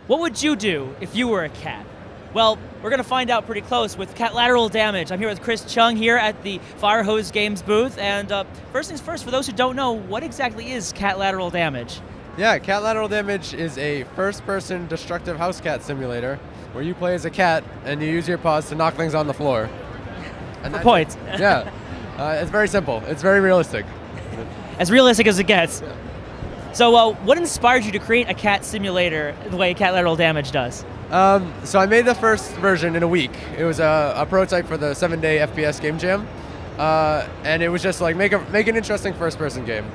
What would you do if you were a cat? Well, we're going to find out pretty close with Catlateral Damage. I'm here with Chris Chung here at the Firehose Games booth. And first things first, for those who don't know, what exactly is Catlateral Damage? Yeah, Catlateral Damage is a first-person destructive house cat simulator where you play as a cat and you use your paws to knock things on the floor. For points. Yeah, it's very simple. It's very realistic. As realistic as it gets. Yeah. So what inspired you to create a cat simulator the way Catlateral Damage does? So I made the first version in a week. It was a prototype for the 7-day FPS game jam. And it was just like make an interesting first-person game.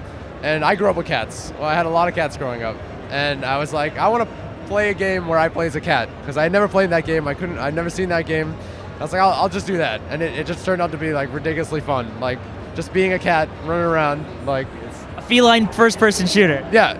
And I grew up with cats. Well, I had a lot of cats growing up. And I was like, I want to play a game where I play as a cat. Because I had never played that game. I'd never seen that game. I was like, I'll just do that. And it just turned out to be like ridiculously fun. Like just being a cat, running around, like a feline first-person shooter. Yeah.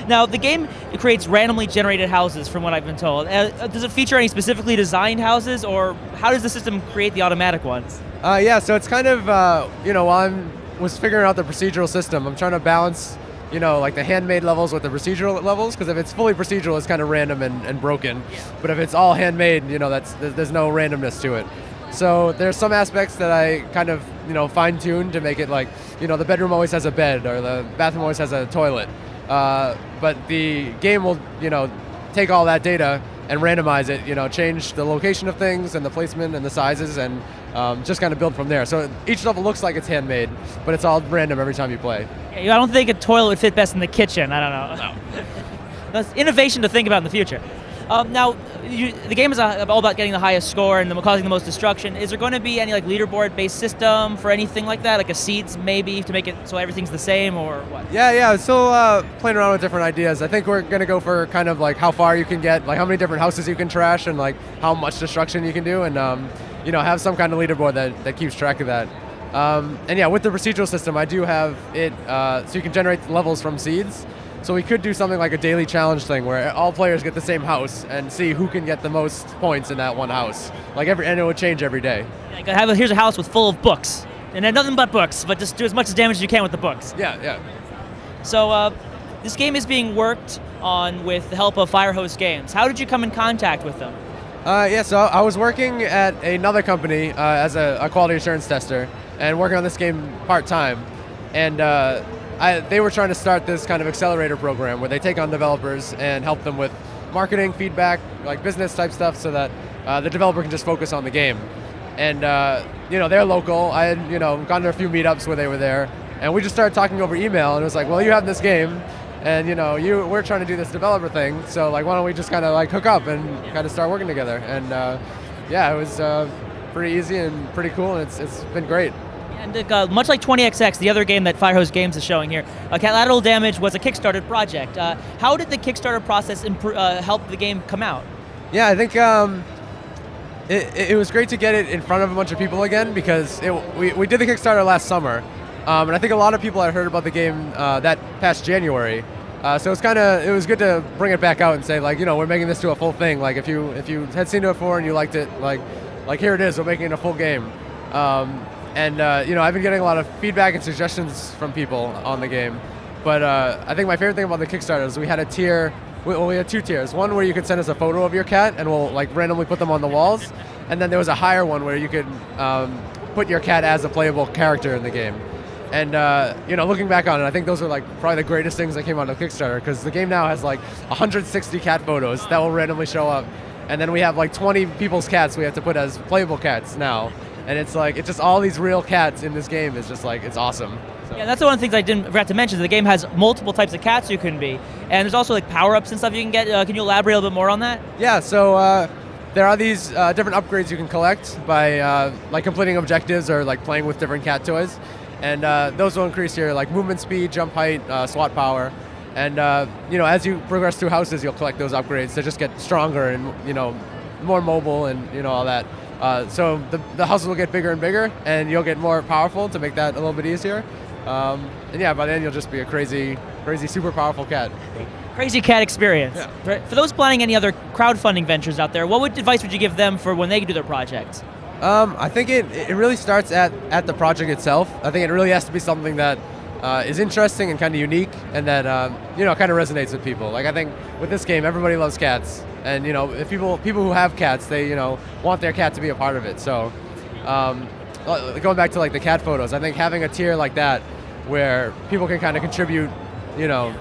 Now, the game creates randomly generated houses, from what I've been told. Does it feature any specifically designed houses, or how does the system create the automatic ones? Yeah, so it's kind of, while I was figuring out the procedural system, I'm trying to balance, like the handmade levels with the procedural levels, because if it's fully procedural, it's kind of random and broken. Yeah. But if it's all handmade, there's no randomness to it. So there's some aspects that I kind of, fine-tune to make it like, the bedroom always has a bed, or the bathroom always has a toilet. But the game will, take all that data and randomize it, change the location of things and the placement and the sizes and just kind of build from there. So each level looks like it's handmade, but it's all random every time you play. Yeah, I don't think a toilet would fit best in the kitchen. I don't know. No. That's innovation to think about in the future. Now, the game is all about getting the highest score and causing the most destruction. Is there going to be any leaderboard-based system for anything like that, like a seeds maybe, to make it so everything's the same, or what? Yeah. Still playing around with different ideas. I think we're going to go for kind of like how far you can get, like how many different houses you can trash, and like how much destruction you can do, and have some kind of leaderboard that keeps track of that. And yeah, with the procedural system, I do have it so you can generate levels from seeds. So we could do something like a daily challenge thing where all players get the same house and see who can get the most points in that one house. And it would change every day. Here's a house full of books, and nothing but books, but just do as much damage as you can with the books. Yeah. So this game is being worked on with the help of Firehose Games. How did you come in contact with them? So I was working at another company as a quality assurance tester and working on this game part-time. And they were trying to start this kind of accelerator program where they take on developers and help them with marketing, feedback, like business type stuff, so that the developer can just focus on the game. And they're local. I had gone to a few meetups where they were there, and we just started talking over email. And it was like, well, you have this game, and we're trying to do this developer thing. So why don't we just kind of hook up and kind of start working together? And it was pretty easy and pretty cool, and it's been great. And much like 20XX, the other game that Firehose Games is showing here, Catlateral Damage was a Kickstarter project. How did the Kickstarter process help the game come out? Yeah, I think it was great to get it in front of a bunch of people again, because we did the Kickstarter last summer, and I think a lot of people had heard about the game that past January. So it was good to bring it back out and say we're making this to a full thing. Like if you had seen it before and you liked it, like here it is, we're making it a full game. I've been getting a lot of feedback and suggestions from people on the game. But I think my favorite thing about the Kickstarter is we had a tier. We had two tiers. One where you could send us a photo of your cat, and we'll randomly put them on the walls. And then there was a higher one where you could put your cat as a playable character in the game. And looking back on it, I think those are probably the greatest things that came out of Kickstarter, because the game now has 160 cat photos that will randomly show up. And then we have 20 people's cats we have to put as playable cats now. And it's just all these real cats in this game is just it's awesome. So. Yeah, that's one of the things I forgot to mention. The game has multiple types of cats you can be, and there's also power-ups and stuff you can get. Can you elaborate a little bit more on that? Yeah, so there are these different upgrades you can collect by completing objectives or playing with different cat toys, and those will increase your movement speed, jump height, SWAT power, and as you progress through houses, you'll collect those upgrades to just get stronger and more mobile and all that. So the houses will get bigger and bigger, and you'll get more powerful to make that a little bit easier. And yeah, by then you'll just be a crazy, super powerful cat. Crazy cat experience. Yeah. Right. For those planning any other crowdfunding ventures out there, what advice would you give them for when they do their projects? I think it really starts at the project itself. I think it really has to be something that is interesting and kind of unique, and that kind of resonates with people. Like, I think with this game, everybody loves cats, and if people who have cats, they want their cat to be a part of it. So going back to like the cat photos, I think having a tier like that where people can kind of contribute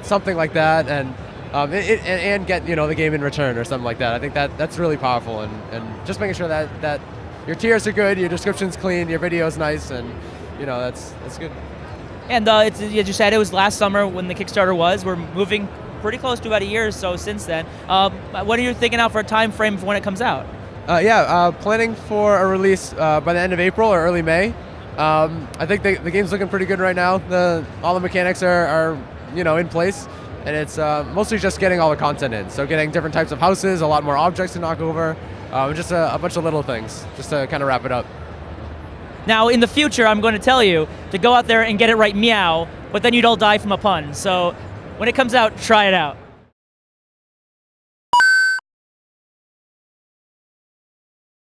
something like that, and get the game in return or something like that. I think that's really powerful, and just making sure that your tiers are good, your description's clean, your video's nice, and that's good. And as you said, it was last summer when the Kickstarter was. We're moving pretty close to about a year or so since then. What are you thinking out for a time frame for when it comes out? Planning for a release by the end of April or early May. I think the game's looking pretty good right now. All the mechanics are in place, and it's mostly just getting all the content in. So getting different types of houses, a lot more objects to knock over, just a bunch of little things, just to kind of wrap it up. Now, in the future, I'm going to tell you to go out there and get it right, meow, but then you'd all die from a pun. So when it comes out, try it out.